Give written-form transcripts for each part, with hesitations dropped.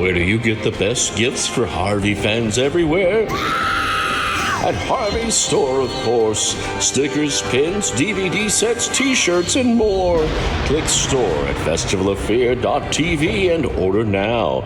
Where do you get the best gifts for Harvey fans everywhere? At Harvey's store, of course. Stickers, pins, DVD sets, t-shirts, and more. Click store at festivaloffear.tv and order now.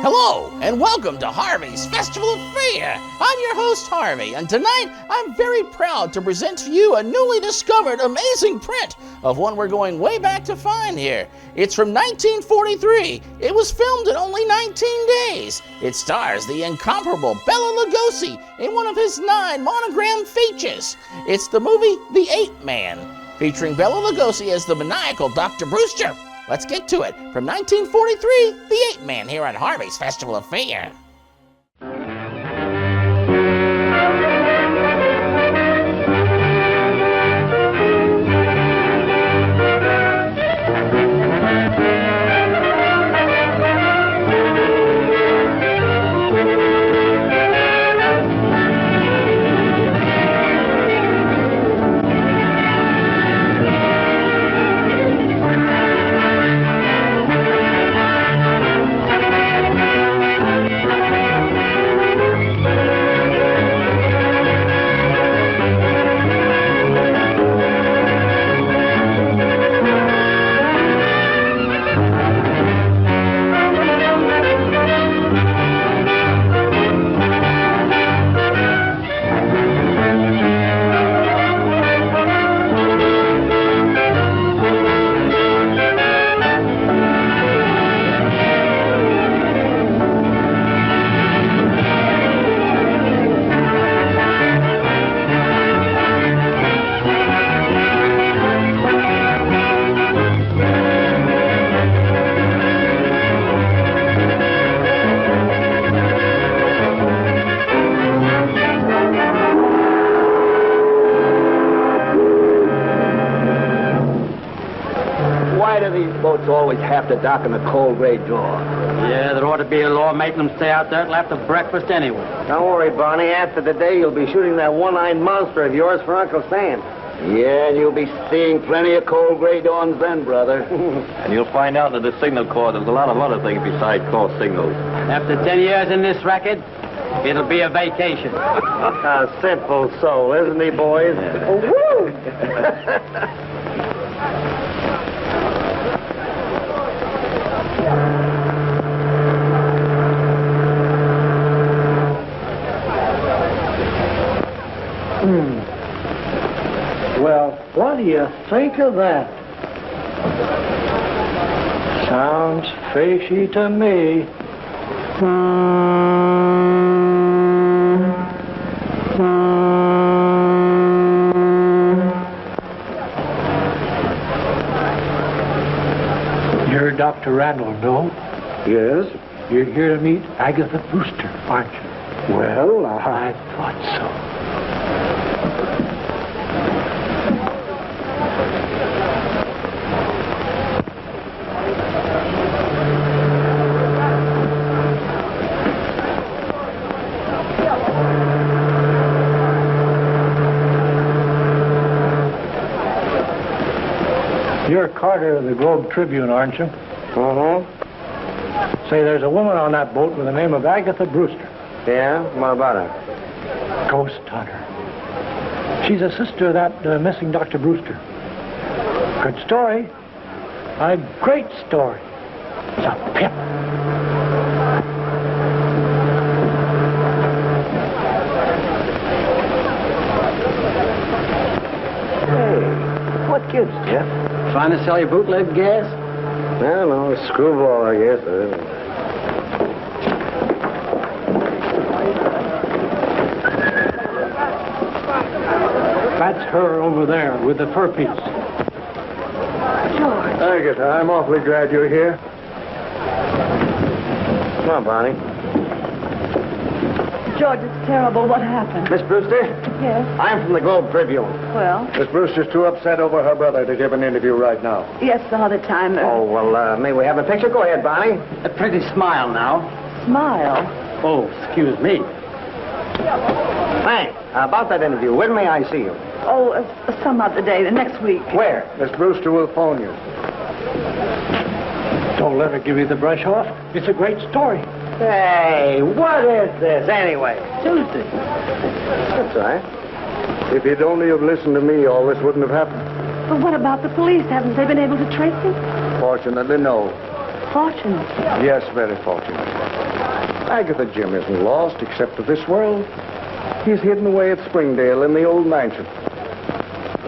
Hello, and welcome to Harvey's Festival of Fear. I'm your host, Harvey, and tonight I'm very proud to present to you a newly discovered amazing print of one we're going way back to find here. It's from 1943. It was filmed in only 19 days. It stars the incomparable Bela Lugosi in one of his 9 monogram features. It's the movie The Ape Man, featuring Bela Lugosi as the maniacal Dr. Brewster. Let's get to it. From 1943, The Ape Man here on Harvey's Festival of Fear. Boats always have to dock in the cold gray door. Yeah, there ought to be a law making them stay out there till after breakfast anyway. Don't worry, Barney. After the day, you'll be shooting that one-eyed monster of yours for Uncle Sam. Yeah, and you'll be seeing plenty of cold gray dawns then, brother. And you'll find out that the signal corps, there's a lot of other things besides call signals. After 10 years in this racket, it'll be a vacation. A simple soul, isn't he, boys? Yeah. Woo! Well, what do you think of that? Sounds fishy to me. You're Dr. Randall, no? Yes? You're here to meet Agatha Brewster, aren't you? Well, I thought so. You're Carter of the Globe Tribune, aren't you? Uh-huh. Say, there's a woman on that boat with the name of Agatha Brewster. Yeah? What about her? Ghost hunter. She's a sister of that missing Dr. Brewster. Good story. A great story. It's a pip. skids, Jeff. Trying to sell you bootleg gas? I don't know, screwball, I guess. That's her over there with the fur piece. George. Agatha, I'm awfully glad you're here. Come on, Bonnie. George, it's terrible. What happened? Miss Brewster? Yes. I'm from the Globe Tribune. Well, Miss Brewster's too upset over her brother to give an interview right now. yes, all the time. Oh, well, may we have a picture? Go ahead, Bonnie. A pretty smile now. Smile. Oh, excuse me. Thanks. About that interview, when may I see you? Oh, some other day, next week. Where? Miss Brewster will phone you. Don't let her give you the brush off. It's a great story. Hey, what is this, anyway? Tuesday. That's all right. If you'd only have listened to me, all this wouldn't have happened. But what about the police? Haven't they been able to trace him? Fortunately, no. Fortunate. Yes, very fortunate. Agatha Jim isn't lost, except to this world. He's hidden away at Springdale in the old mansion.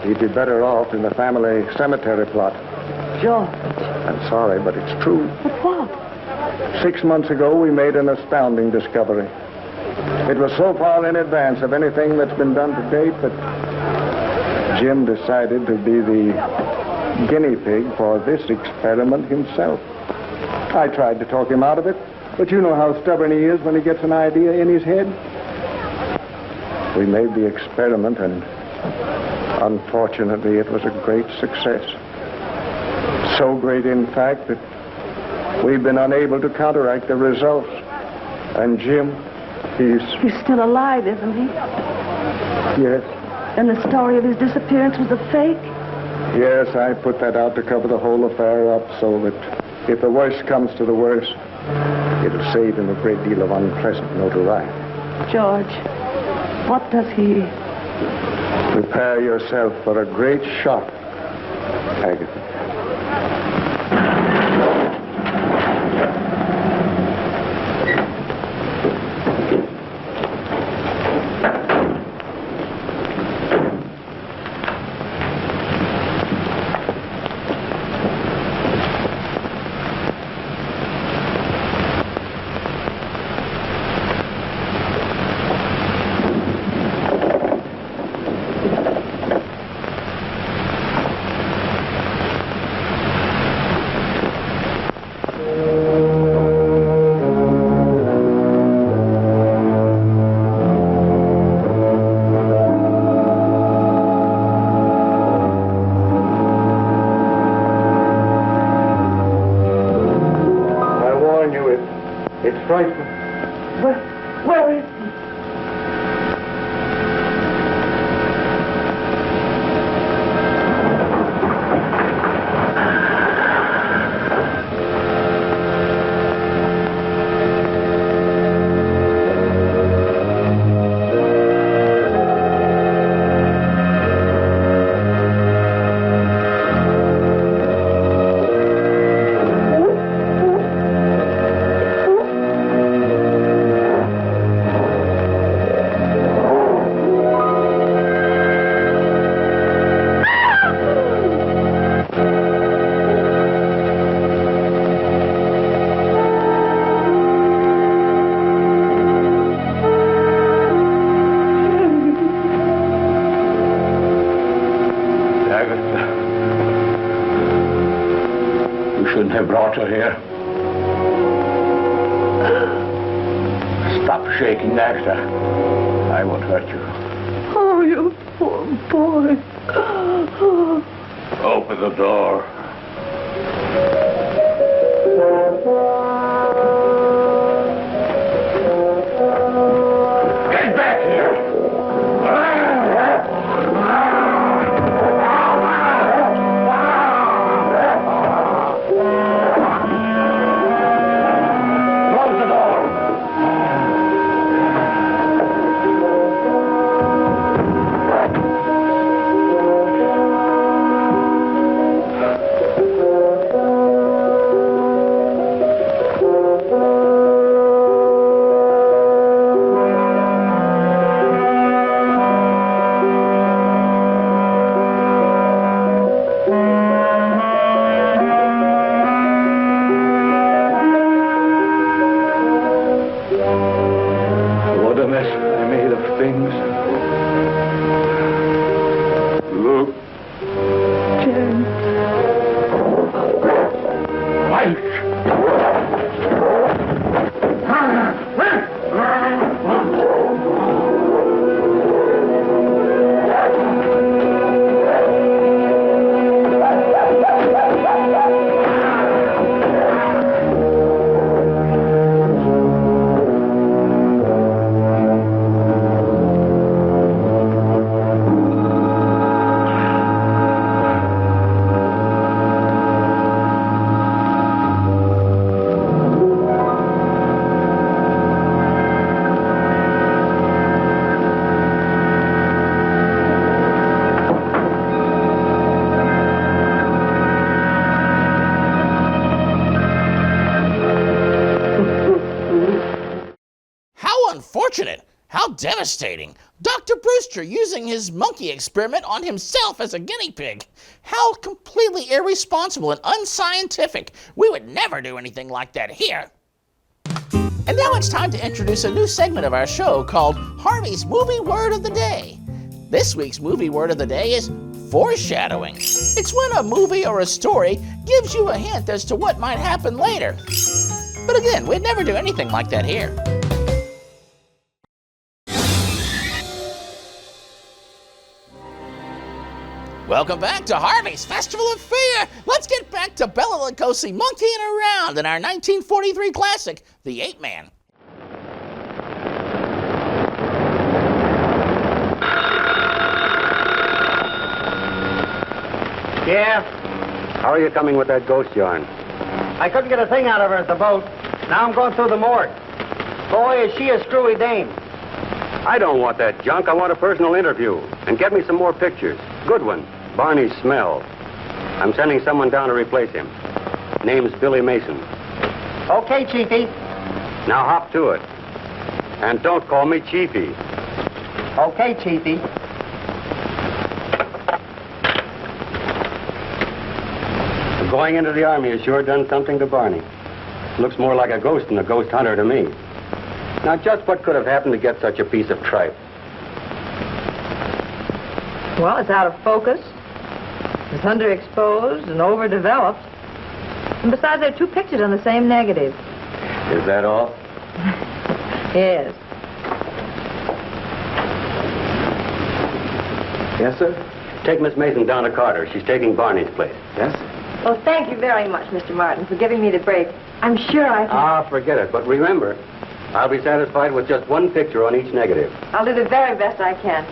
He'd be better off in the family cemetery plot. George. I'm sorry, but it's true. But what? 6 months ago, we made an astounding discovery. It was so far in advance of anything that's been done to date that Jim decided to be the guinea pig for this experiment himself. I tried to talk him out of it, but you know how stubborn he is when he gets an idea in his head. We made the experiment, and unfortunately, it was a great success. So great, in fact, that we've been unable to counteract the results. And Jim, He's still alive, isn't he? yes. And the story of his disappearance was a fake? Yes, I put that out to cover the whole affair up so that if the worst comes to the worst, it'll save him a great deal of unpleasant notoriety. George, what does he... Prepare yourself for a great shock, Agatha. It's frightening. Where is he? Shouldn't have brought her here. Stop shaking, Agatha. I won't hurt you. Oh, you poor boy. Open the door. Get back here! devastating! Dr. Brewster using his monkey experiment on himself as a guinea pig. How completely irresponsible and unscientific. We would never do anything like that here. And now it's time to introduce a new segment of our show called Harvey's Movie Word of the Day. This week's movie word of the day is foreshadowing. It's when a movie or a story gives you a hint as to what might happen later. But again, we'd never do anything like that here. Welcome back to Harvey's Festival of Fear. Let's get back to Bela Lugosi monkeying around in our 1943 classic, The Ape Man. Yeah? How are you coming with that ghost yarn? I couldn't get a thing out of her at the boat. Now I'm going through the morgue. Boy, is she a screwy dame. I don't want that junk. I want a personal interview. And get me some more pictures. Good ones. Barney's smell. I'm sending someone down to replace him. Name's Billy Mason. Okay, Chiefy. Now hop to it. And don't call me Chiefy. Okay, Chiefy. Going into the Army has sure done something to Barney. Looks more like a ghost than a ghost hunter to me. Now, just what could have happened to get such a piece of tripe? Well, it's out of focus. It's underexposed and overdeveloped. And besides, there are two pictures on the same negative. Is that all? Yes. Yes, sir? Take Miss Mason down to Carter. She's taking Barney's place. Yes, sir? Well, thank you very much, Mr. Martin, for giving me the break. I'm sure I can... Ah, forget it. But remember, I'll be satisfied with just one picture on each negative. I'll do the very best I can.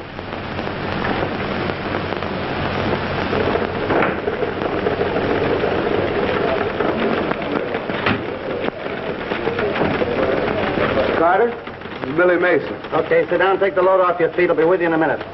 Carter? Billy Mason. Okay, sit down, take the load off your feet. I'll be with you in a minute.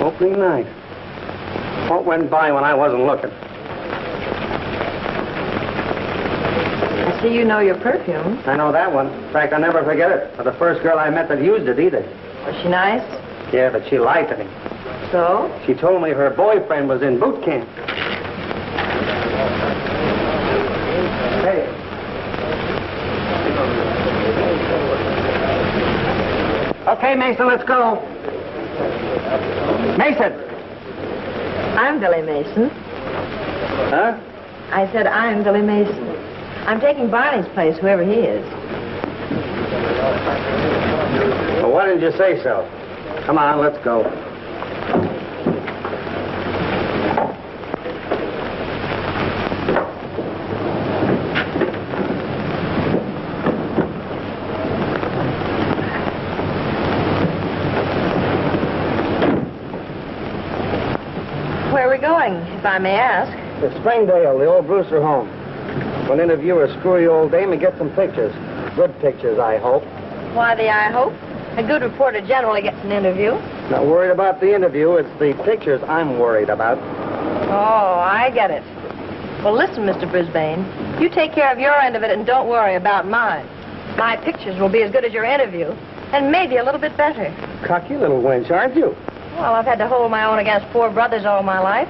Opening night. What went by when I wasn't looking? I see you know your perfume. I know that one. In fact, I'll never forget it. For the first girl I met that used it either. Was she nice? Yeah, but she lied to me. So? She told me her boyfriend was in boot camp. Hey. Okay, Mason, let's go. Mason! I'm Billy Mason. Huh? I said I'm Billy Mason. I'm taking Barney's place, whoever he is. Well, why didn't you say so? Come on, let's go. Where are we going, if I may ask? To Springdale, the old Brewster home. We'll interview a screwy old dame and get some pictures. Good pictures, I hope. Why the I hope? A good reporter generally gets an interview. Not worried about the interview. It's the pictures I'm worried about. Oh, I get it. Well, listen, Mr. Brisbane. You take care of your end of it and don't worry about mine. My pictures will be as good as your interview, and maybe a little bit better. Cocky little wench, aren't you? Well, I've had to hold my own against four brothers all my life.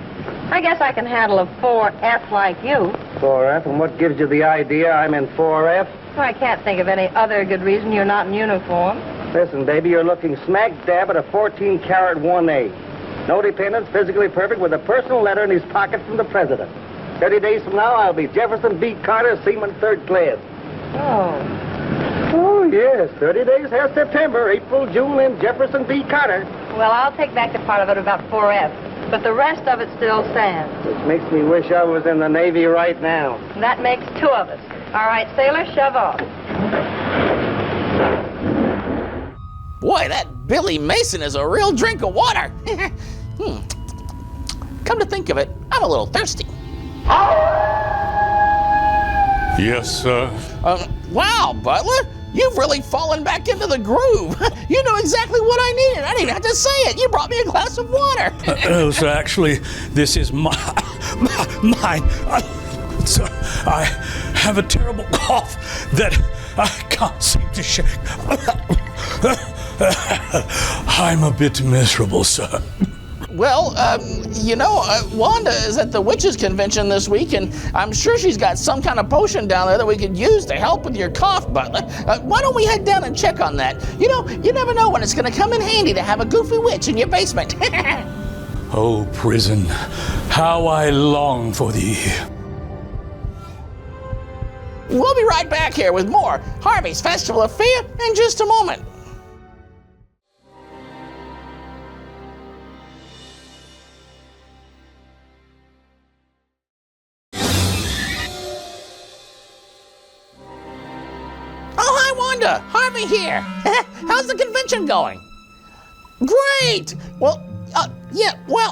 I guess I can handle a 4F like you. 4F, and what gives you the idea I'm in 4F? Well, I can't think of any other good reason you're not in uniform. Listen, baby, you're looking smack dab at a 14-carat 1A. No dependents, physically perfect, with a personal letter in his pocket from the president. 30 days from now, I'll be Jefferson B. Carter, Seaman 3rd class. Oh. Oh, yes, 30 days has September, April, June, and Jefferson B. Carter. Well, I'll take back the part of it about 4F, but the rest of it still stands. Which makes me wish I was in the Navy right now. And that makes two of us. All right, sailor, shove off. Boy, that Billy Mason is a real drink of water. Come to think of it, I'm a little thirsty. Yes, sir. Wow, Butler, you've really fallen back into the groove. You know exactly what I needed. I didn't even have to say it. You brought me a glass of water. No, sir, actually, this is mine. Sir, I have a terrible cough that I can't seem to shake. I'm a bit miserable, sir. Well, Wanda is at the witches' convention this week, and I'm sure she's got some kind of potion down there that we could use to help with your cough, Butler. Why don't we head down and check on that? You know, you never know when it's going to come in handy to have a goofy witch in your basement. Oh, prison, how I long for thee. We'll be right back here with more Harvey's Festival of Fear in just a moment. Wanda, Harvey here. How's the convention going? Great. Well,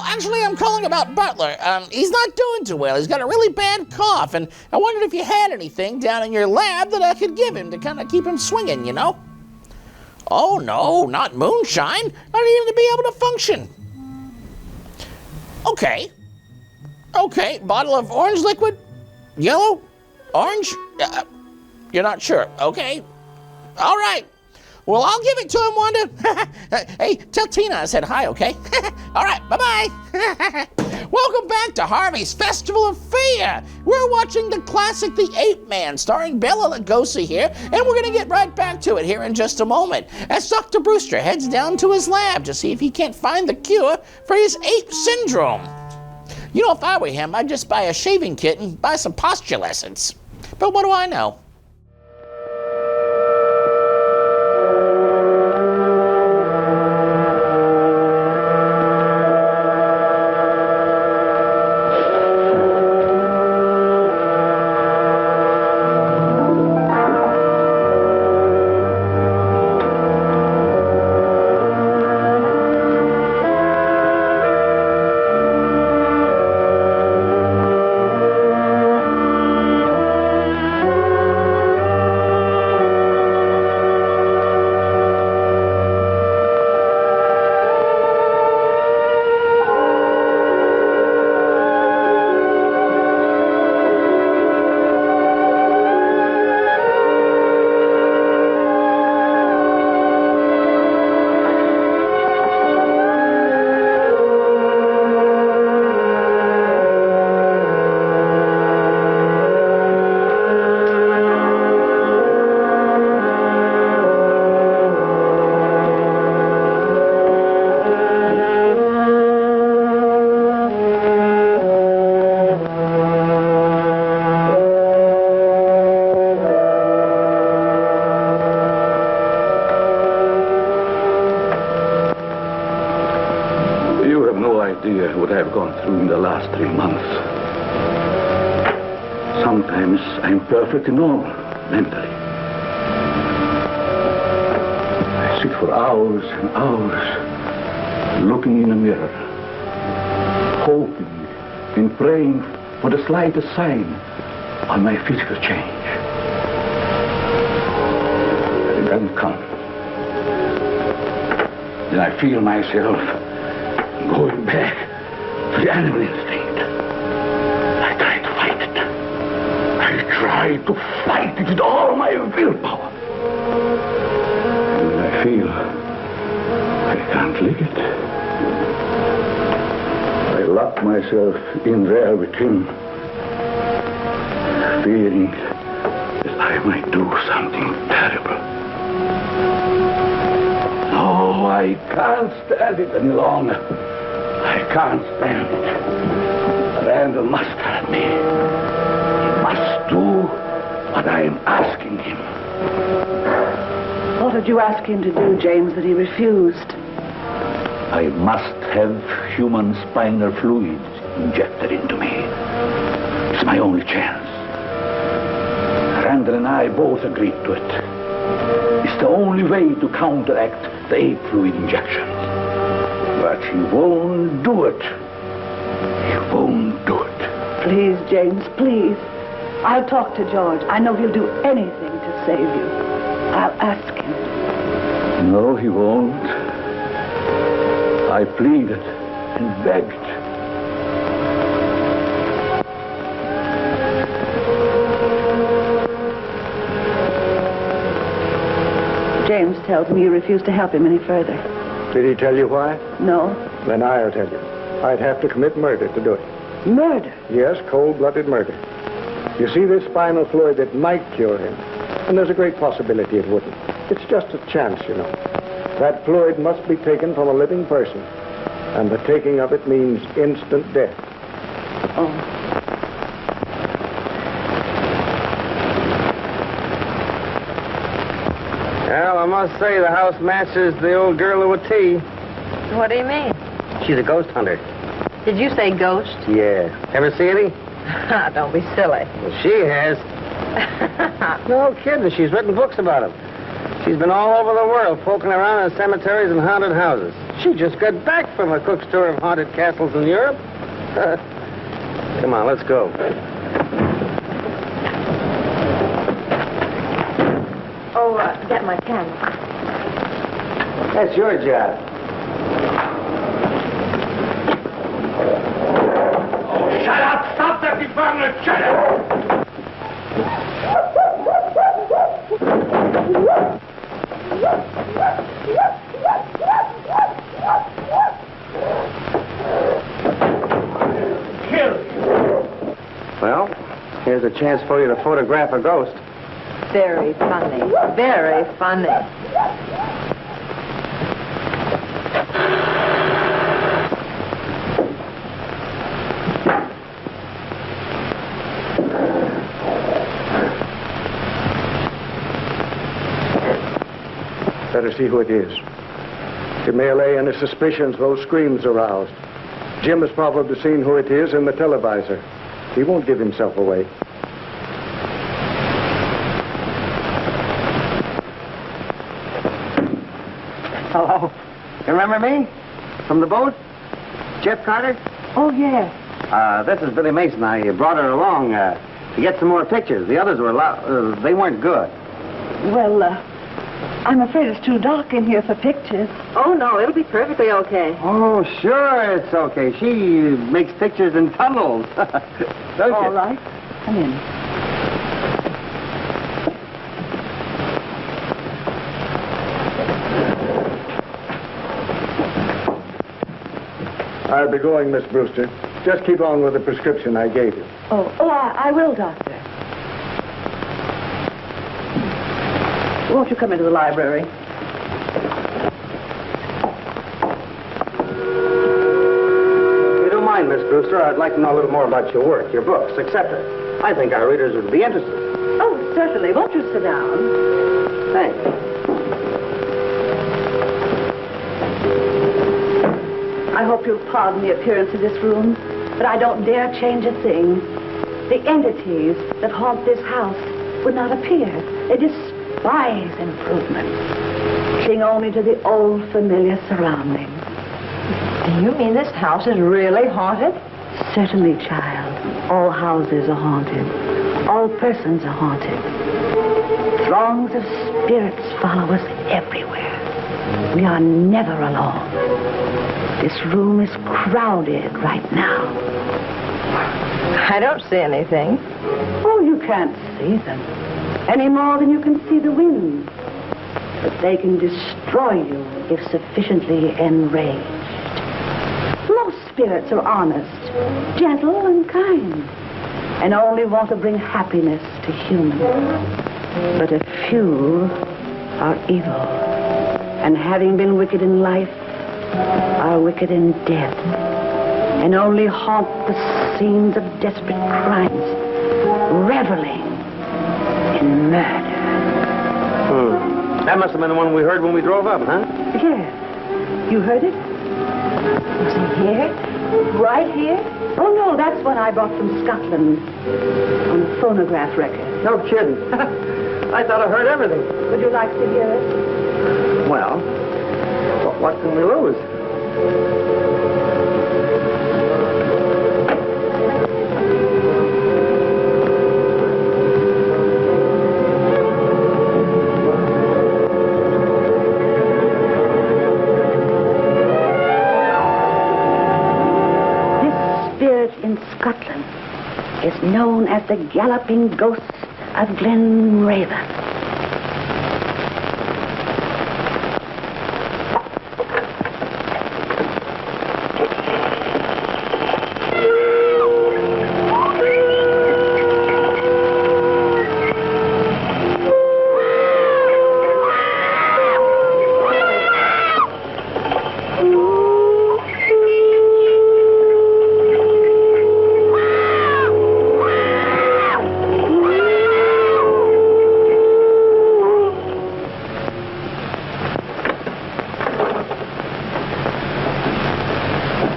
actually, I'm calling about Butler. He's not doing too well. He's got a really bad cough, and I wondered if you had anything down in your lab that I could give him to kind of keep him swinging, you know? Oh, no, not moonshine. I need him to be able to function. Okay, bottle of orange liquid? Yellow? Orange? You're not sure. Okay. All right. Well, I'll give it to him, Wanda. Hey, tell Tina I said hi, okay? All right, bye-bye. Welcome back to Harvey's Festival of Fear. We're watching the classic The Ape Man, starring Bela Lugosi here, and we're going to get right back to it here in just a moment, as Dr. Brewster heads down to his lab to see if he can't find the cure for his ape syndrome. You know, if I were him, I'd just buy a shaving kit and buy some posture lessons. But what do I know? What I've gone through in the last 3 months. Sometimes I'm perfectly normal, mentally. I sit for hours and hours looking in a mirror, hoping and praying for the slightest sign on my physical change. But it doesn't come. Then I feel myself going back to the animal instinct. I try to fight it. I try to fight it with all my willpower. And when I feel I can't lick it, I lock myself in there with him, fearing that I might do something terrible. No, I can't stand it any longer. I can't stand it. Randall must help me. He must do what I am asking him. What did you ask him to do, James, that he refused? I must have human spinal fluid injected into me. It's my only chance. Randall and I both agreed to it. It's the only way to counteract the ape fluid injection. But he won't do it. He won't do it. Please, James, please. I'll talk to George. I know he'll do anything to save you. I'll ask him. No, he won't. I pleaded and begged. James tells me you refuse to help him any further. Did he tell you why? No. Then I'll tell you. I'd have to commit murder to do it. Murder? Yes, cold-blooded murder. You see this spinal fluid that might cure him, and there's a great possibility it wouldn't. It's just a chance, you know. That fluid must be taken from a living person, and the taking of it means instant death. Oh. Well, I must say the house matches the old girl to a T. What do you mean? She's a ghost hunter. Did you say ghost? Yeah. Ever see any? Don't be silly. Well, she has. No kidding. She's written books about them. She's been all over the world, poking around in cemeteries and haunted houses. She just got back from a cook's tour of haunted castles in Europe. Come on, let's go. Oh, get my pen. That's your job. Shut up! Stop that department! Shut up! Well, here's a chance for you to photograph a ghost. Very funny. Very funny. Better see who it is. It may allay any suspicions those screams aroused. Jim has probably seen who it is in the televisor. He won't give himself away. Hello. You remember me? From the boat? Jeff Carter? Oh, yes. This is Billy Mason. I brought her along to get some more pictures. The others were they weren't good. Well, I'm afraid it's too dark in here for pictures. Oh, no, it'll be perfectly okay. Oh, sure, it's okay. She makes pictures in tunnels. Don't All you? right. Come in. I'll be going, Miss Brewster. Just keep on with the prescription I gave you. I will, Doctor. Won't you come into the library? If you don't mind, Miss Brewster, I'd like to know a little more about your work, your books, etc. I think our readers would be interested. Oh, certainly. Won't you sit down? Thanks. I hope you'll pardon the appearance of this room, but I don't dare change a thing. The entities that haunt this house would not appear. They despise improvement, cling only to the old familiar surroundings. Do you mean this house is really haunted? Certainly, child. All houses are haunted. All persons are haunted. Throngs of spirits follow us everywhere. We are never alone. This room is crowded right now. I don't see anything. Oh, you can't see them any more than you can see the wind. But they can destroy you if sufficiently enraged. Most spirits are honest, gentle, and kind, and only want to bring happiness to humans. But a few are evil, and having been wicked in life, are wicked in death, and only haunt the scenes of desperate crimes, reveling in murder. That must have been the one we heard when we drove up, huh? Yes. You heard it? Was it here? Right here? Oh, no, that's what I brought from Scotland on a phonograph record. No kidding. I thought I heard everything. Would you like to hear it? Well, what can we lose? is known as the Galloping Ghost of Glen Raven.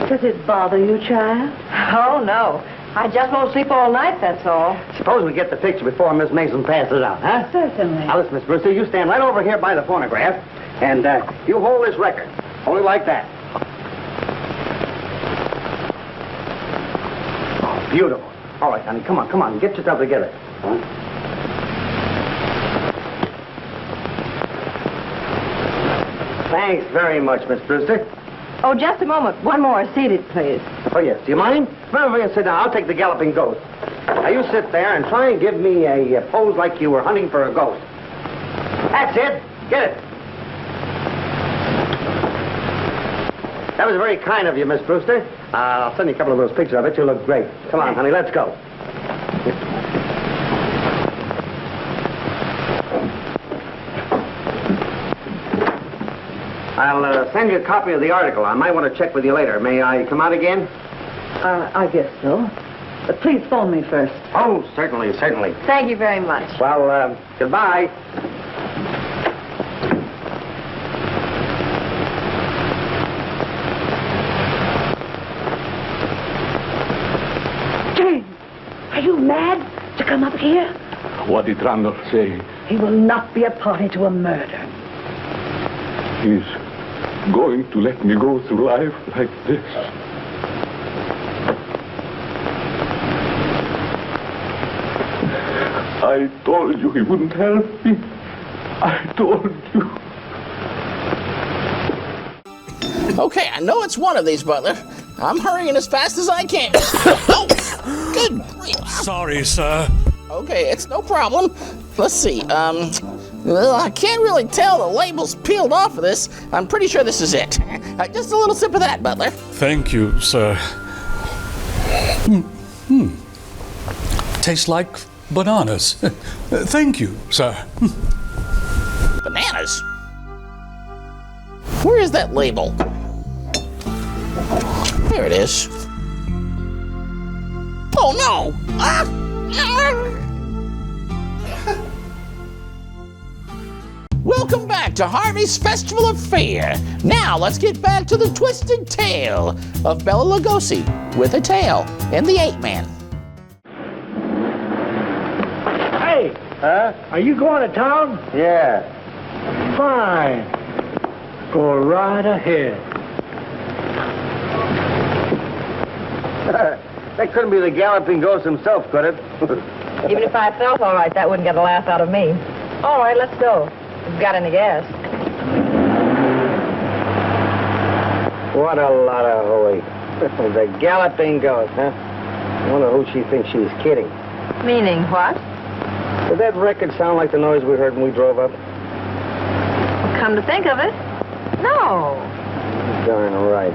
Does it bother you, child? Oh, no. I just won't sleep all night, that's all. Suppose we get the picture before Miss Mason passes out, huh? Certainly. Now, listen, Miss Brewster, you stand right over here by the phonograph, and you hold this record. Only like that. Oh, beautiful. All right, honey, come on. Get yourself together. Huh? Thanks very much, Miss Brewster. Oh, just a moment. One more. Seated, please. Oh, yes. Do you mind? Come over here and sit down. I'll take the Galloping Ghost. Now, you sit there and try and give me a pose like you were hunting for a ghost. That's it. Get it. That was very kind of you, Miss Brewster. I'll send you a couple of those pictures. I bet you look great. Come on, honey. Let's go. I'll send you a copy of the article. I might want to check with you later. May I come out again? I guess so. But please phone me first. Oh, certainly. Thank you very much. Well, goodbye. James, are you mad to come up here? What did Randolph say? He will not be a party to a murder. He's going to let me go through life like this. I told you he wouldn't help me. I told you. Okay, I know it's one of these, Butler. I'm hurrying as fast as I can. Oh, good grief. Sorry, sir. Okay, it's no problem. Let's see. Well, I can't really tell. The label's peeled off of this. I'm pretty sure this is it. Just a little sip of that, Butler. Thank you, sir. Tastes like bananas. Thank you, sir. Bananas? Where is that label? There it is. Oh, no! Welcome back to Harvey's Festival of Fear. Now let's get back to the twisted tale of Bela Lugosi with a tail and the Ape Man. Hey, are you going to town? Yeah. Fine. Go right ahead. That couldn't be the Galloping Ghost himself, could it? Even if I felt all right, that wouldn't get a laugh out of me. All right, let's go. If you've got any gas. What a lot of hooey. The Galloping Ghost, huh? I wonder who she thinks she's kidding. Meaning what? Did that record sound like the noise we heard when we drove up? Come to think of it, no. Darn right.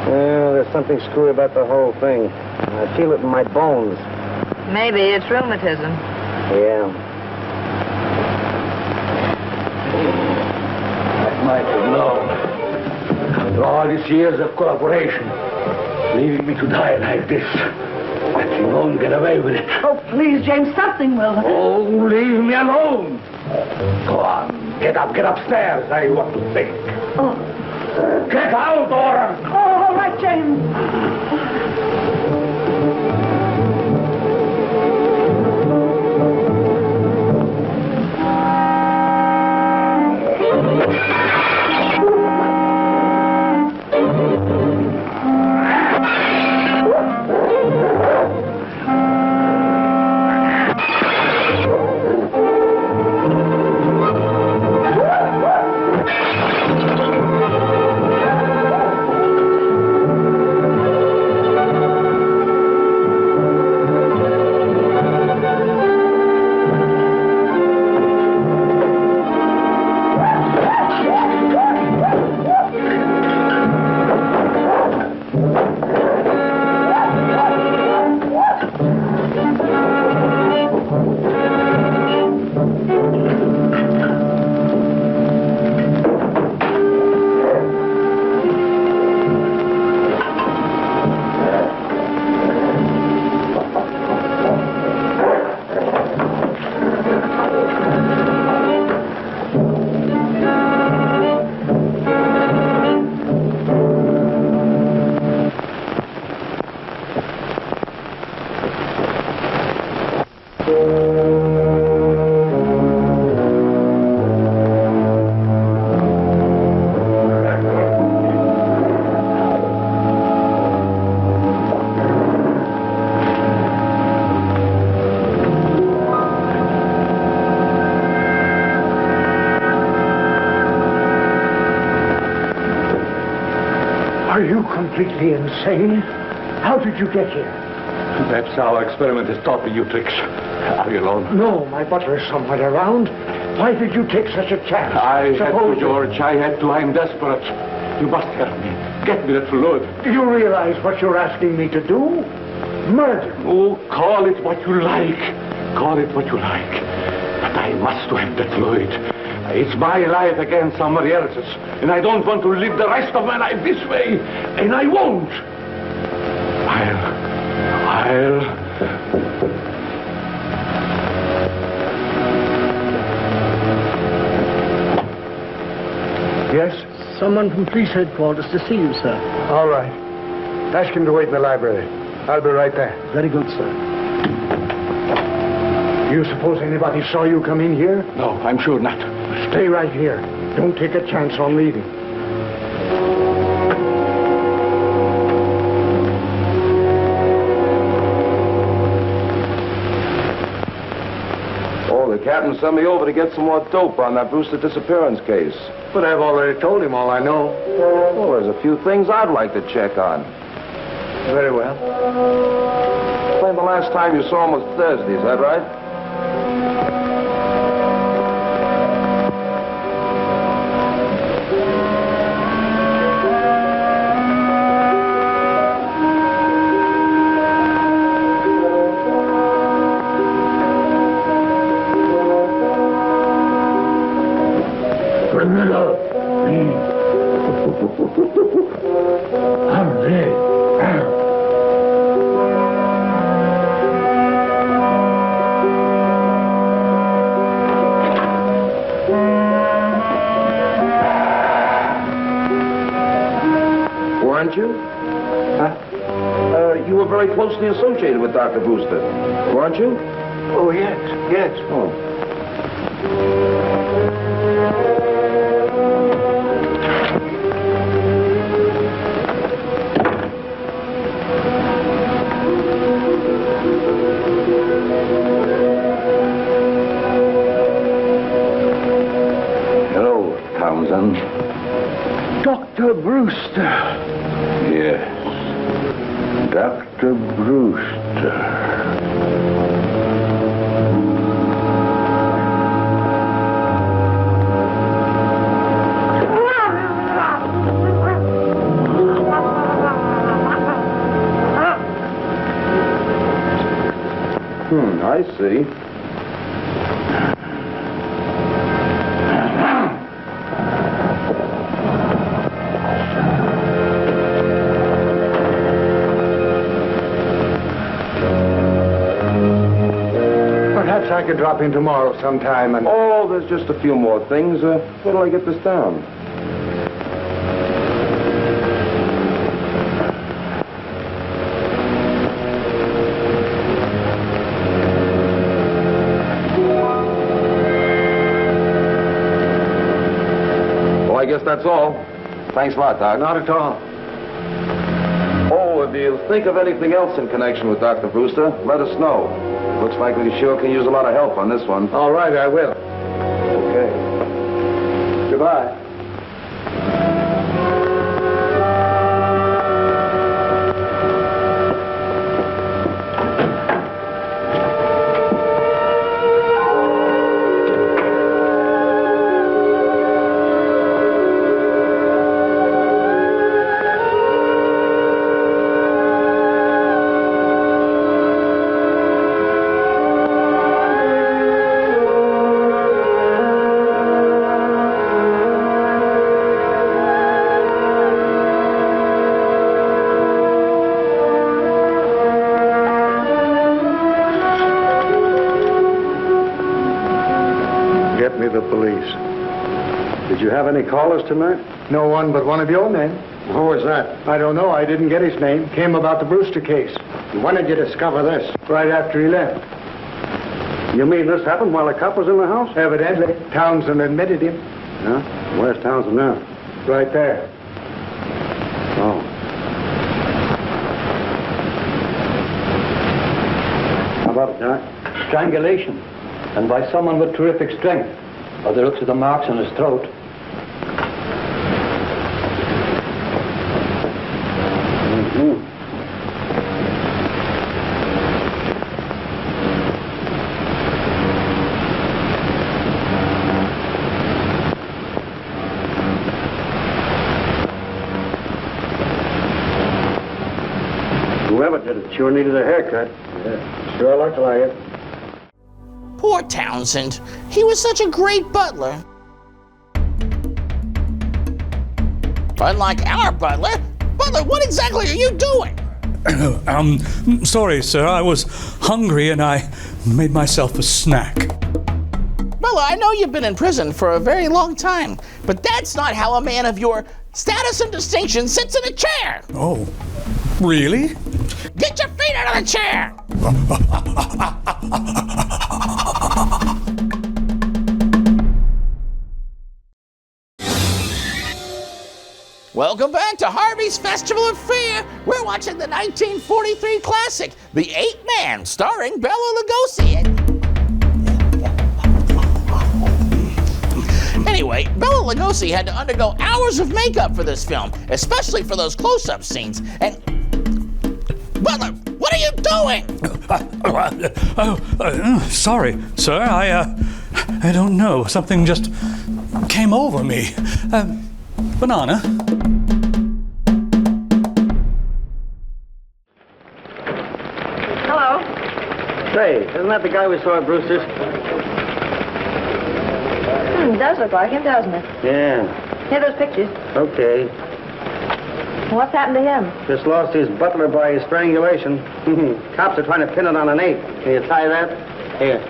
Well, there's something screwy about the whole thing. I feel it in my bones. Maybe it's rheumatism. Yeah. I might have known. After all these years of cooperation, leaving me to die like this. But you won't get away with it. Oh, please, James, something will. Oh, leave me alone. Go on. Get upstairs. I want to think. Oh. Get out, or... Oh, all right, James. you completely insane? How did you get here? Perhaps our experiment has taught me new tricks. Are you alone? No, my butler is somewhere around. Why did you take such a chance? I had to, George. I had to. I'm desperate. You must help me. Get me that fluid. Do you realize what you're asking me to do? Murder. Oh, call it what you like. Call it what you like. But I must have that fluid. It's my life against somebody else's. And I don't want to live the rest of my life this way. And I won't. Yes? Someone from police headquarters to see you, sir. All right. Ask him to wait in the library. I'll be right there. Very good, sir. Do you suppose anybody saw you come in here? No, I'm sure not. Stay right here. Don't take a chance on leaving. The captain sent me over to get some more dope on that Brewster disappearance case. But I've already told him all I know. Well, there's a few things I'd like to check on. Very well. Claim the last time you saw him was Thursday, is that right? Weren't you? Huh? You were very closely associated with Dr. Brewster, weren't you? Oh, yes, yes. Oh. Hello, Townsend. Dr. Brewster. Yes. Dr. Brewster. I see. Perhaps I could drop in tomorrow sometime and... Oh, there's just a few more things. What'll I get this down? Well, I guess that's all. Thanks a lot, Doc. Not at all. Oh, if you think of anything else in connection with Dr. Brewster, let us know. Looks like we sure can use a lot of help on this one. All right, I will. Okay. Goodbye. Get me the police. Did you have any callers tonight? No one but one of your men. Who was that? I don't know. I didn't get his name. Came about the Brewster case. When did you discover this? Right after he left. You mean this happened while the cop was in the house? Evidently. Townsend admitted him. Yeah? Where's Townsend now? Right there. Oh. How about it, Doc? Strangulation. And by someone with terrific strength. By the looks of the marks on his throat. sure needed a haircut. Yeah, sure looked like it. Poor Townsend. He was such a great butler. Unlike our butler, what exactly are you doing? Sorry, sir. I was hungry and I made myself a snack. Bela, I know you've been in prison for a very long time, but that's not how a man of your status and distinction sits in a chair. Oh, really? Get your feet out of the chair! Welcome back to Harvey's Festival of Fear. We're watching the 1943 classic, The Ape Man, starring Bela Lugosi. Anyway, Bela Lugosi had to undergo hours of makeup for this film, especially for those close-up scenes. And Butler, what are you doing? Sorry, sir. I don't know. Something just came over me. Banana. Hello. Say, isn't that the guy we saw at Brewster's? It does look like him, doesn't it? Yeah. Here are those pictures. Okay. What's happened to him? Just lost his butler by strangulation. Cops are trying to pin it on an ape. Can you tie that? Here.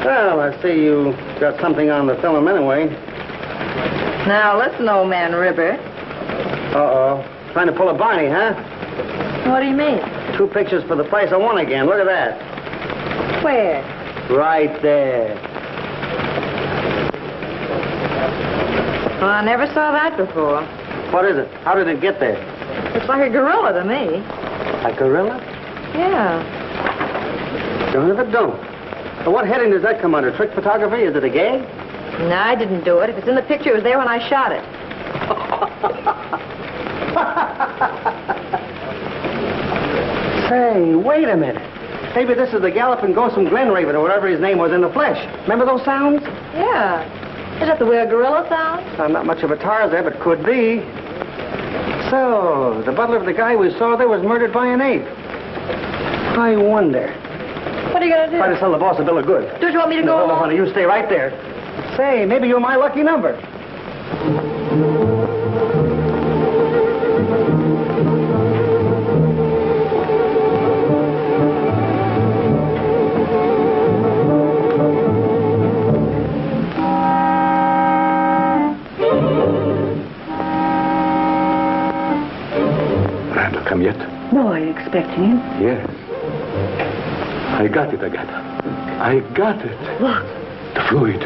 Well, I see you got something on the film anyway. Now, listen, old man River. Uh-oh. Trying to pull a Barney, huh? What do you mean? 2 pictures for the price of 1 again. Look at that. Where? Right there. Well, I never saw that before. What is it? How did it get there? Looks like a gorilla to me. A gorilla? Yeah. Don't if it don't. Well, what heading does that come under? Trick photography? Is it a gag? No, I didn't do it. If it's in the picture, it was there when I shot it. Say, wait a minute. Maybe this is the galloping ghost from Glenraven or whatever his name was in the flesh. Remember those sounds? Yeah. Is that the way a gorilla sounds? I'm not much of a Tarzan, but could be. So, the butler of the guy we saw there was murdered by an ape. I wonder. What are you going to do? Try to sell the boss a bill of goods. Don't you want me to go No, along? honey, you stay right there. Say, maybe you're my lucky number. Randall come yet? No, are you expecting him? Yes. I got it, Agatha. I got it. What? The fluid.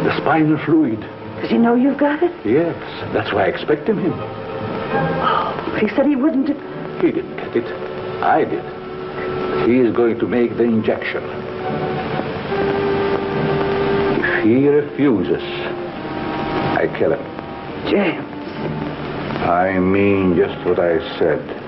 The spinal fluid. Does he know you've got it? Yes. That's why I expected him. Oh, he said he wouldn't. He didn't get it. I did. He is going to make the injection. If he refuses, I kill him. James. I mean just what I said.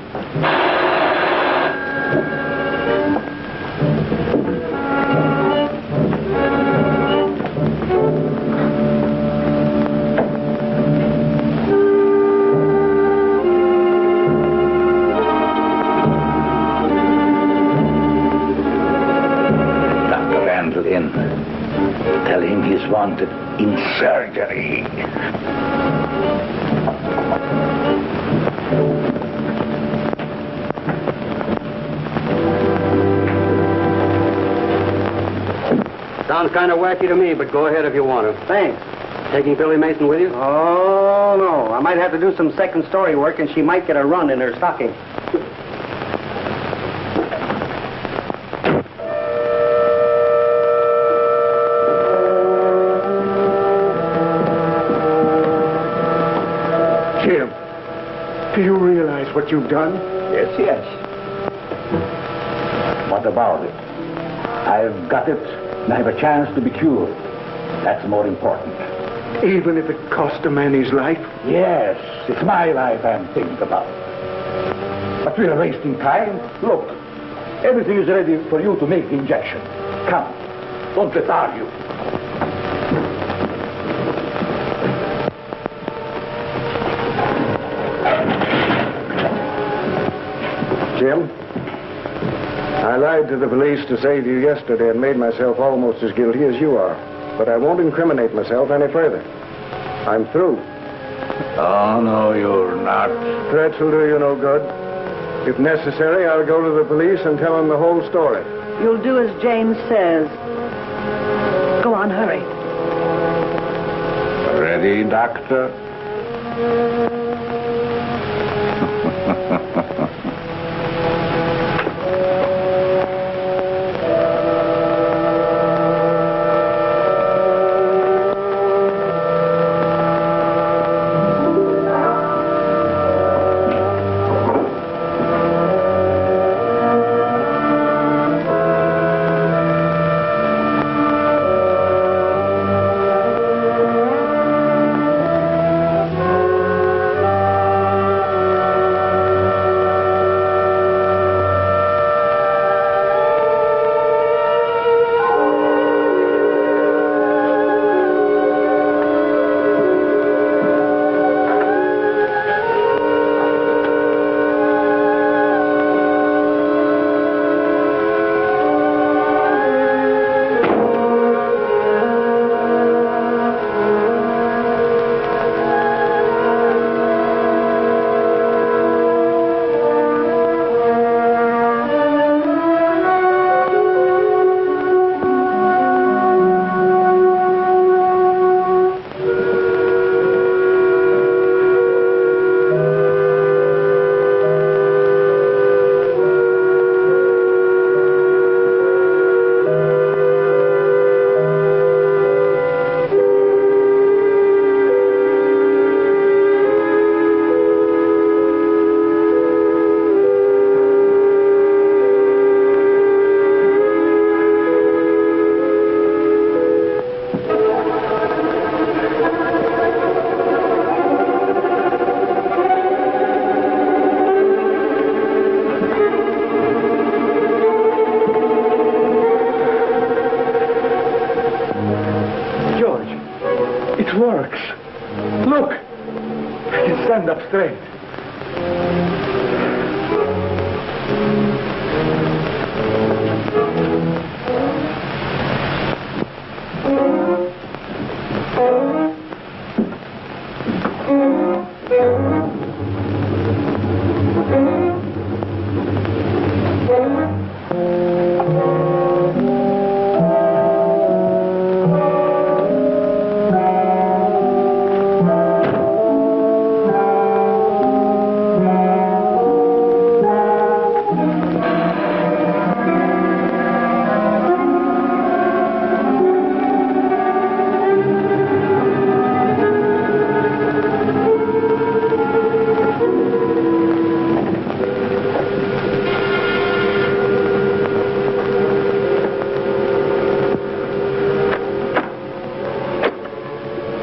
Tell him he's wanted in surgery. Sounds kind of wacky to me, but go ahead if you want to. Thanks. Taking Billy Mason with you? Oh, no. I might have to do some second story work, and she might get a run in her stocking. Jim, do you realize what you've done? Yes, yes. What about it? I've got it, and I have a chance to be cured. That's more important. Even if it cost a man his life? Yes, it's my life I'm thinking about. But we're wasting time. Look, everything is ready for you to make the injection. Come, don't let's argue. Jim. I lied to the police to save you yesterday and made myself almost as guilty as you are. But I won't incriminate myself any further. I'm through. Oh, no, you're not. Threats will do you no good. If necessary, I'll go to the police and tell them the whole story. You'll do as James says. Go on, hurry. Ready, Doctor? Stand up straight.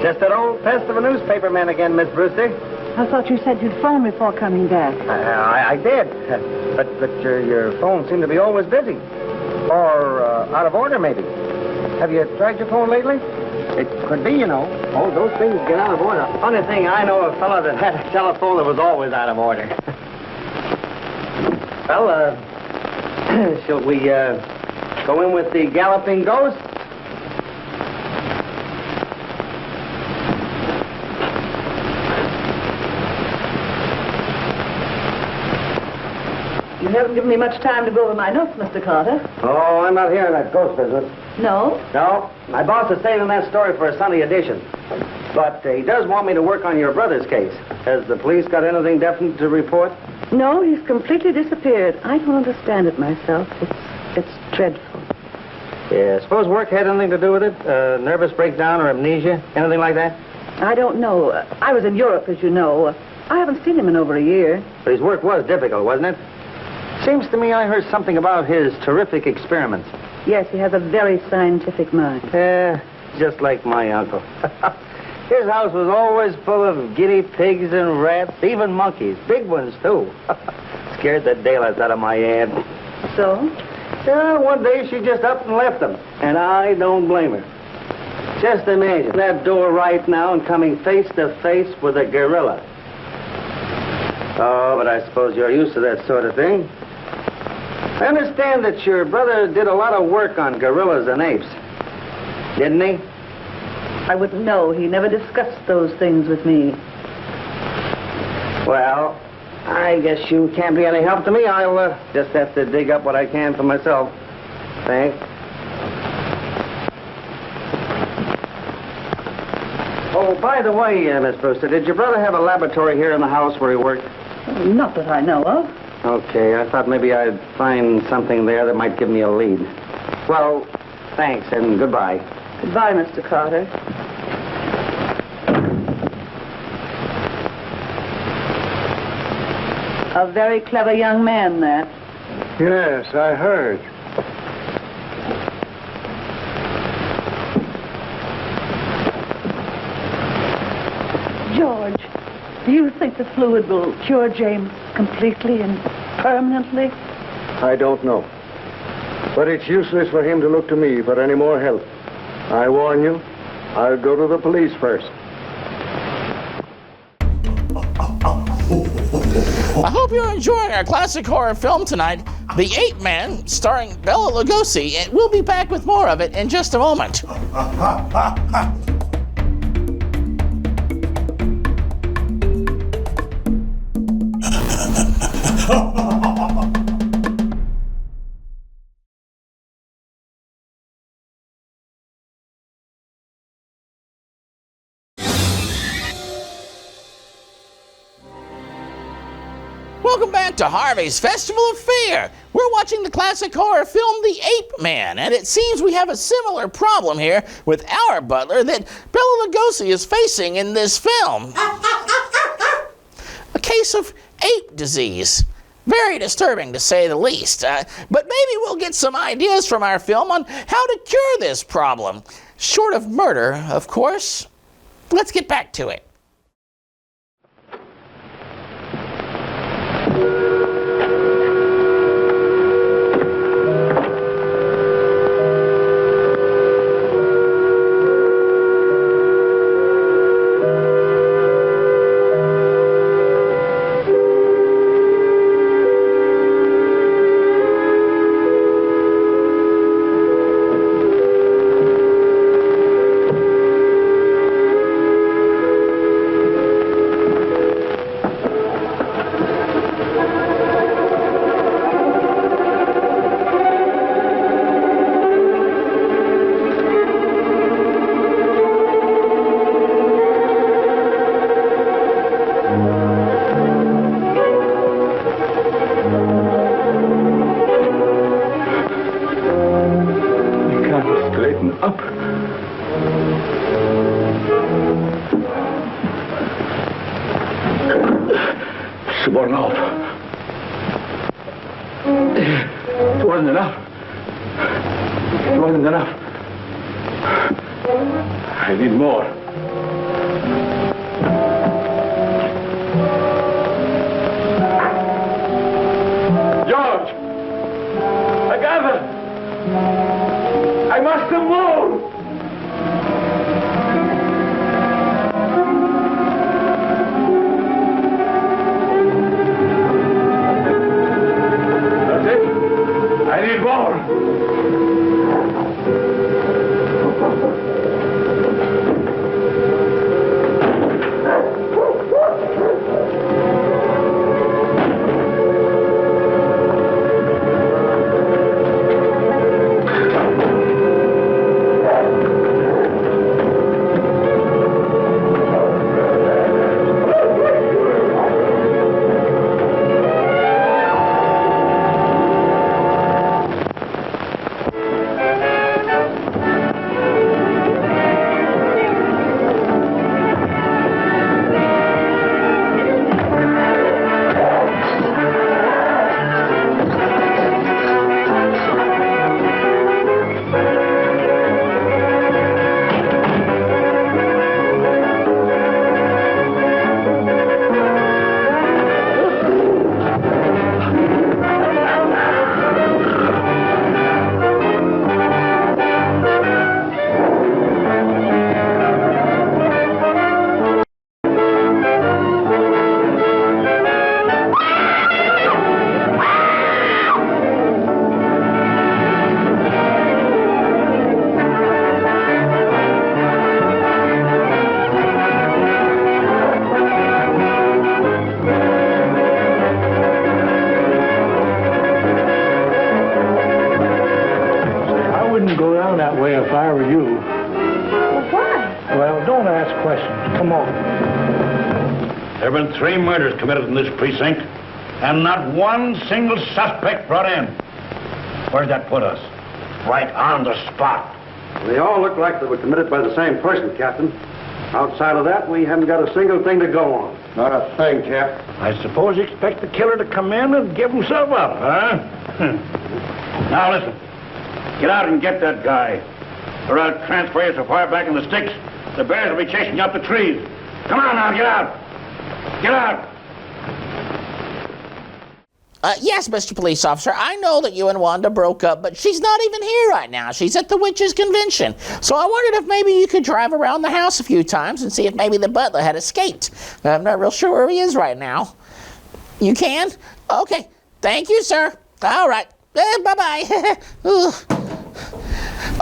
Just that old pest of a newspaperman again, Miss Brewster. I thought you said you'd phone before coming back. I did. But your phone seemed to be always busy. Or out of order, maybe. Have you tried your phone lately? It could be, you know. Oh, those things get out of order. Funny thing, I know a fellow that had a telephone that was always out of order. Well, shall we go in with the galloping ghost? You haven't given me much time to go over my notes, Mr. Carter. Oh, I'm not hearing that ghost business. No? No. My boss is saving that story for a Sunday edition. But he does want me to work on your brother's case. Has the police got anything definite to report? No, he's completely disappeared. I don't understand it myself. It's dreadful. Yeah, suppose work had anything to do with it? Nervous breakdown or amnesia? Anything like that? I don't know. I was in Europe, as you know. I haven't seen him in over a year. But his work was difficult, wasn't it? Seems to me I heard something about his terrific experiments. Yes, he has a very scientific mind. Yeah, just like my uncle. His house was always full of guinea pigs and rats, even monkeys. Big ones, too. Scared the daylights out of my aunt. So? Yeah, one day she just up and left them. And I don't blame her. Just imagine that door right now and coming face to face with a gorilla. Oh, but I suppose you're used to that sort of thing. I understand that your brother did a lot of work on gorillas and apes. Didn't he? I wouldn't know. He never discussed those things with me. Well, I guess you can't be any help to me. I'll just have to dig up what I can for myself. Thanks. Oh, by the way, Miss Brewster, did your brother have a laboratory here in the house where he worked? Not that I know of. Okay, I thought maybe I'd find something there that might give me a lead. Well, thanks and goodbye. Goodbye, Mr. Carter. A very clever young man, that. Yes, I heard. George, do you think the fluid will cure James completely and permanently? I don't know. But it's useless for him to look to me for any more help. I warn you, I'll go to the police first. I hope you're enjoying our classic horror film tonight, The Ape Man, starring Bela Lugosi, and we'll be back with more of it in just a moment. Welcome back to Harvey's Festival of Fear. We're watching the classic horror film The Ape Man, and it seems we have a similar problem here with our butler that Bela Lugosi is facing in this film. A case of ape disease. Very disturbing, to say the least. But maybe we'll get some ideas from our film on how to cure this problem. Short of murder, of course. Let's get back to it. I need more. George! Agatha! I must have more! That's it. I need more. for you. Well, why? Well, don't ask questions. Come on. There have been 3 murders committed in this precinct, and not one single suspect brought in. Where'd that put us? Right on the spot. They all look like they were committed by the same person, Captain. Outside of that, we haven't got a single thing to go on. Not a thing, Cap. I suppose you expect the killer to come in and give himself up, huh? Now listen. Get out and get that guy. Or I'll transfer you so far back in the sticks, the bears will be chasing you up the trees. Come on now, get out. Get out. Yes, Mr. Police Officer, I know that you and Wanda broke up, but she's not even here right now. She's at the Witches' Convention. So I wondered if maybe you could drive around the house a few times and see if maybe the butler had escaped. I'm not real sure where he is right now. You can? Okay. Thank you, sir. All right. Bye-bye.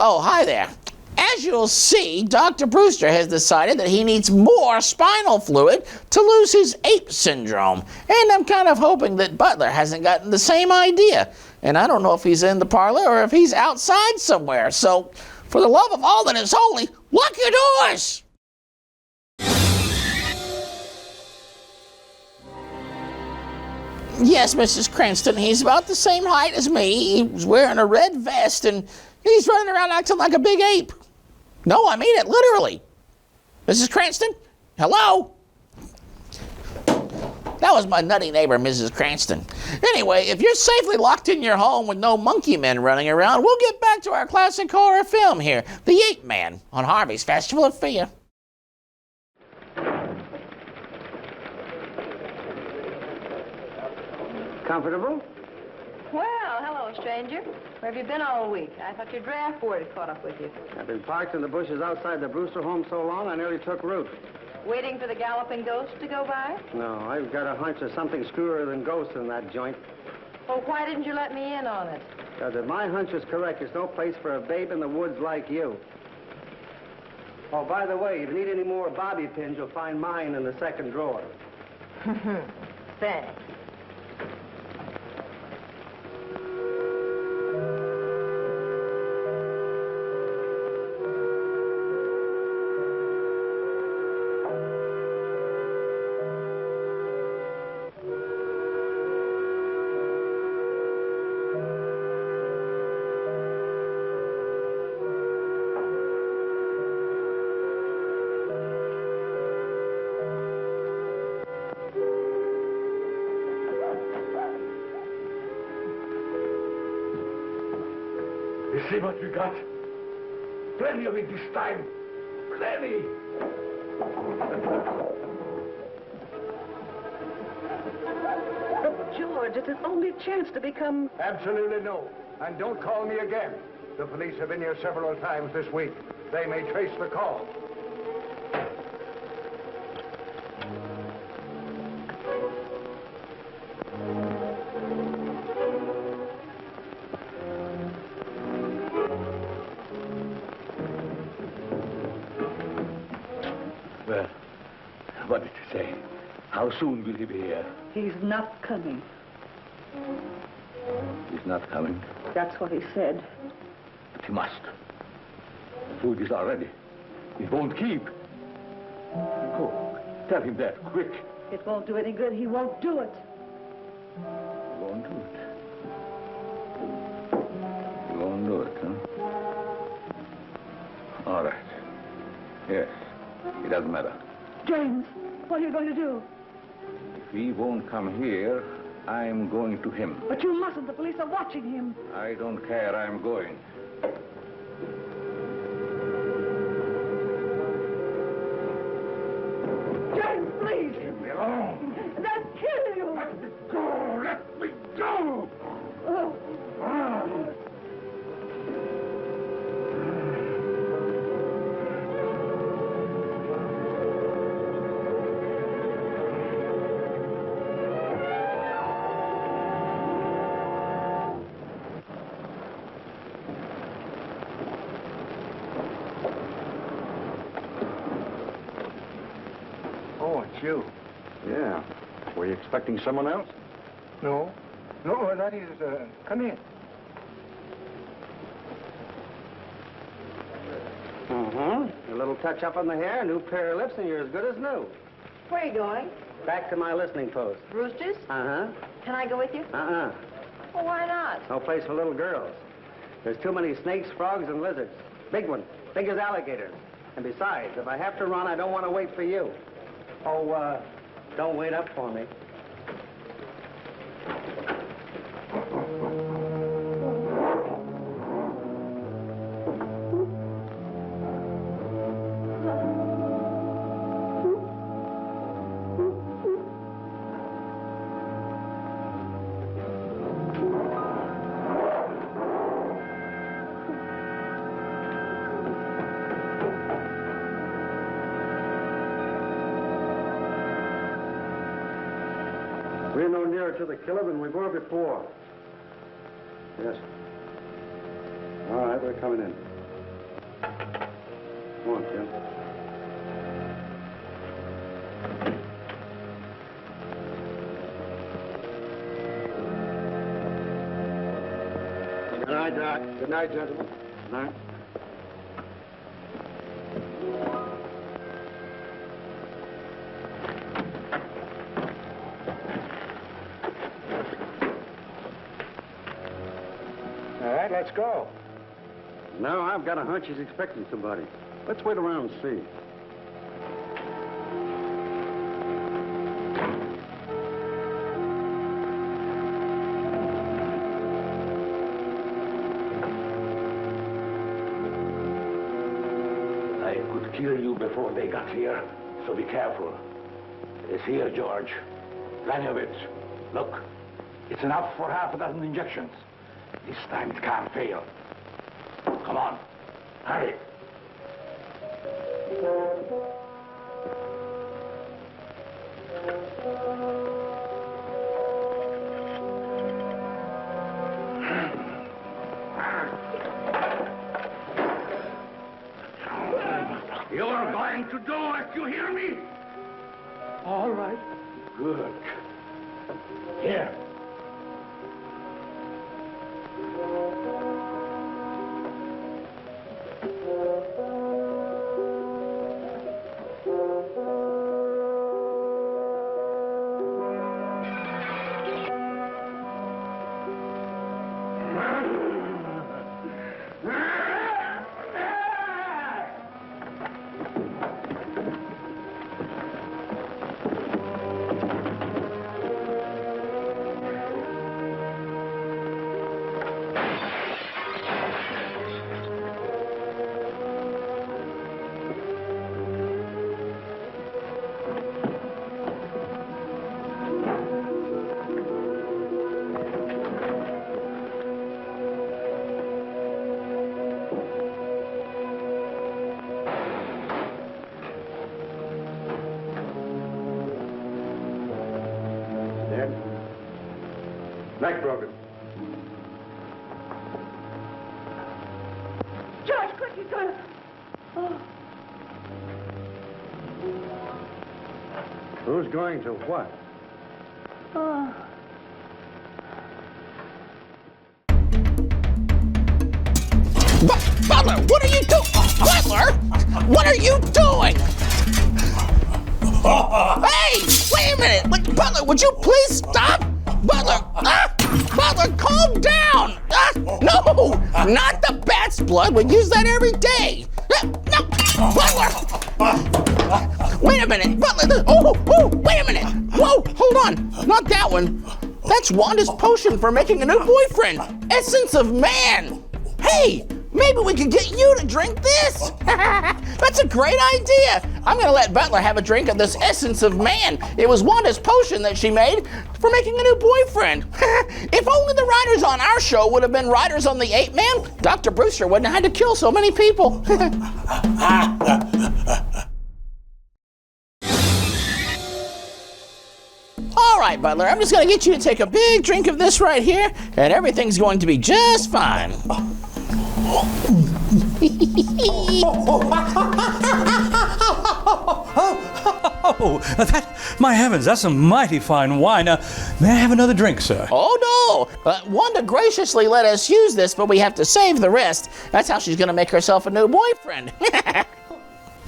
Oh, hi there. As you'll see, Dr. Brewster has decided that he needs more spinal fluid to lose his ape syndrome. And I'm kind of hoping that Butler hasn't gotten the same idea. And I don't know if he's in the parlor or if he's outside somewhere. So, for the love of all that is holy, lock your doors! Yes, Mrs. Cranston, he's about the same height as me. He's wearing a red vest and he's running around acting like a big ape. No, I mean it, literally. Mrs. Cranston? Hello? That was my nutty neighbor, Mrs. Cranston. Anyway, if you're safely locked in your home with no monkey men running around, we'll get back to our classic horror film here, The Ape Man, on Harvey's Festival of Fear. Comfortable? Well, hello, stranger. Where have you been all week? I thought your draft board had caught up with you. I've been parked in the bushes outside the Brewster home so long I nearly took root. Waiting for the galloping ghost to go by? No, I've got a hunch there's something screwier than ghosts in that joint. Well, why didn't you let me in on it? Because if my hunch is correct, there's no place for a babe in the woods like you. Oh, by the way, if you need any more bobby pins, you'll find mine in the second drawer. Thanks. You see what we got? Plenty of it this time. Plenty. But, George, it's his only chance to become... Absolutely no. And don't call me again. The police have been here several times this week. They may trace the call. Well, what did you say? How soon will he be here? He's not coming. He's not coming. That's what he said. But he must. The food is all ready. It won't keep. Go. Tell him that, quick. It won't do any good. He won't do it. He won't do it. He won't do it, huh? All right. Yes. It doesn't matter. James, what are you going to do? If he won't come here, I'm going to him. But you mustn't. The police are watching him. I don't care. I'm going. James, please. Leave me alone. They'll kill you. Let me go. Let me go. Oh. Oh, it's you. Yeah. Were you expecting someone else? No. No, that is, come in. A little touch up on the hair, a new pair of lips, and you're as good as new. Where are you going? Back to my listening post. Roosters? Uh-huh. Can I go with you? Uh-uh. Well, why not? No place for little girls. There's too many snakes, frogs, and lizards. Big ones, big as alligators. And besides, if I have to run, I don't want to wait for you. Oh, don't wait up for me. We're no nearer to the killer than we were before. Yes. All right, we're coming in. Come on, Tim. Good night, Doc. Good night, gentlemen. Good night. All right, let's go. No, I've got a hunch he's expecting somebody. Let's wait around and see. I could kill you before they got here, so be careful. It's here, George. Plenty of it. Look, it's enough for half a dozen injections. This time it can't fail. Come on, hurry. You're going to do it, you hear me? All right. Good. Here. Neck broken. George, quick, he's going to... Oh. Who's going to what? Oh. Butler, what are you doing? Butler, what are you doing? Hey, wait a minute. Butler, would you please stop? Butler, Butler, calm down. No, not the bat's blood. We use that every day. No, Butler. Wait a minute, Butler. Oh, wait a minute. Whoa, hold on. Not that one. That's Wanda's potion for making a new boyfriend. Essence of Man. Hey, maybe we could get you to drink this. That's a great idea. I'm gonna let Butler have a drink of this Essence of Man. It was Wanda's potion that she made for making a new boyfriend. If only the writers on our show would have been writers on the Ape Man, Dr. Brewster wouldn't have had to kill so many people. All right, Butler, I'm just gonna get you to take a big drink of this right here, and everything's going to be just fine. Oh, my heavens, that's some mighty fine wine. May I have another drink, sir? Oh, cool. Wanda graciously let us use this, but we have to save the rest. That's how she's going to make herself a new boyfriend.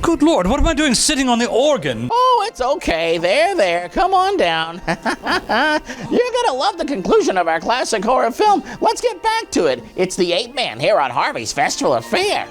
Good Lord, what am I doing sitting on the organ? Oh, it's okay. There. Come on down. You're going to love the conclusion of our classic horror film. Let's get back to it. It's the Ape Man here on Harvey's Festival of Fear.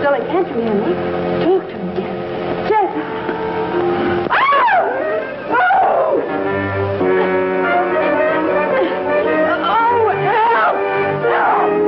Darling, can't you hear me? Talk to me, dear. Jeff. Oh! Oh! Oh, help! Help!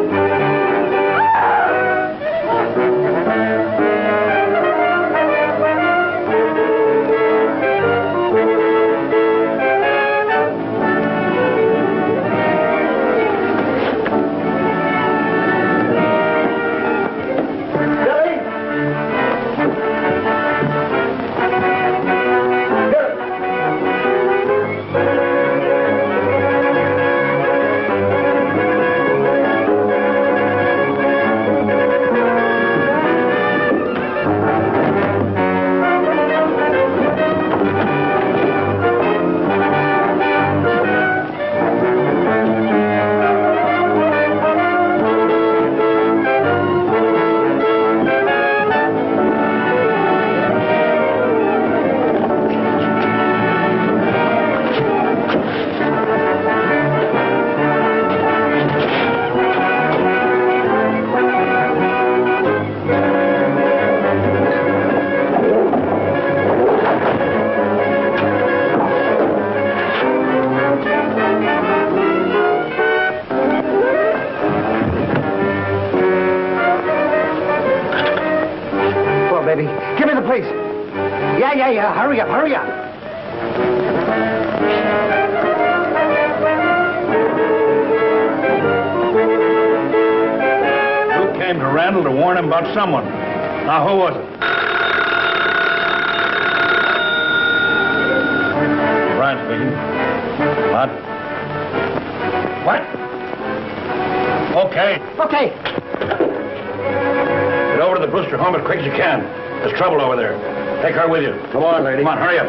baby. Give me the police. Yeah. Hurry up. You came to Randall to warn him about someone. Now, who was it? Brian speaking. What? Okay. Get over to the Brewster home as quick as you can. There's trouble over there. Take her with you. Come on, lady. Come on, hurry up.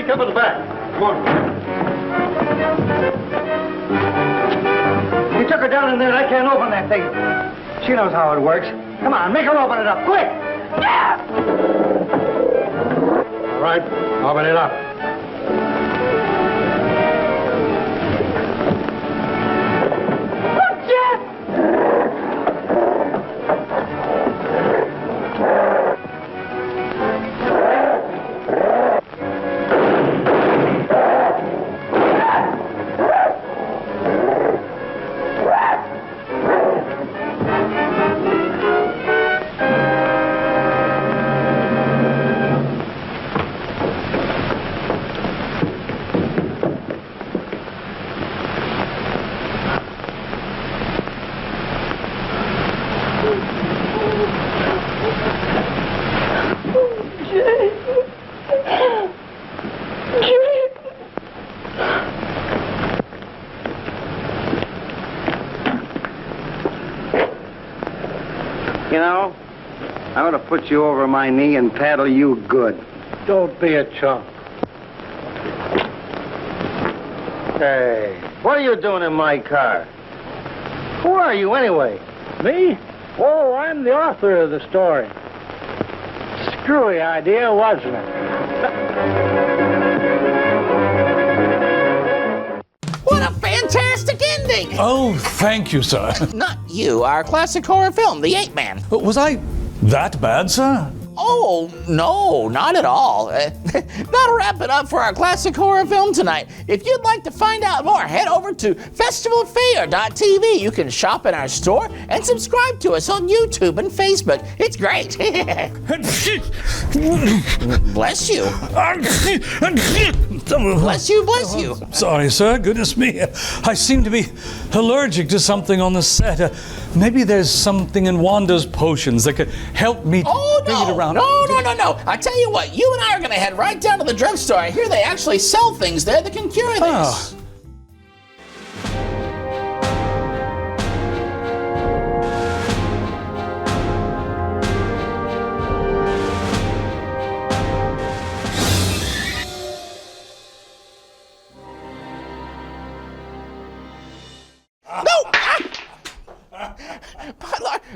Come at the back. Come on. You took her down in there and I can't open that thing. She knows how it works. Come on, make her open it up, quick! All right, open it up. You know, I ought to put you over my knee and paddle you good. Don't be a chump. Hey, what are you doing in my car? Who are you anyway? Me? Oh, I'm the author of the story. Screwy idea, wasn't it? What a fantastic ending! Oh, thank you, sir. Not you, our classic horror film, The Ape Man. Was I that bad, sir? Oh, no, not at all. That'll wrap it up for our classic horror film tonight. If you'd like to find out more, head over to festivalfair.tv. You can shop in our store and subscribe to us on YouTube and Facebook. It's great. Bless you. Bless you, bless you. Sorry, sir. Goodness me. I seem to be allergic to something on the set. Maybe there's something in Wanda's potions that could help me bring it around. No. I tell you what, you and I are going to head right down to the drugstore. I hear they actually sell things there that can cure this. Oh.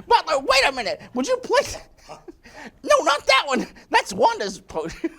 Butler, wait a minute. Would you please? No, not that one. That's Wanda's potion.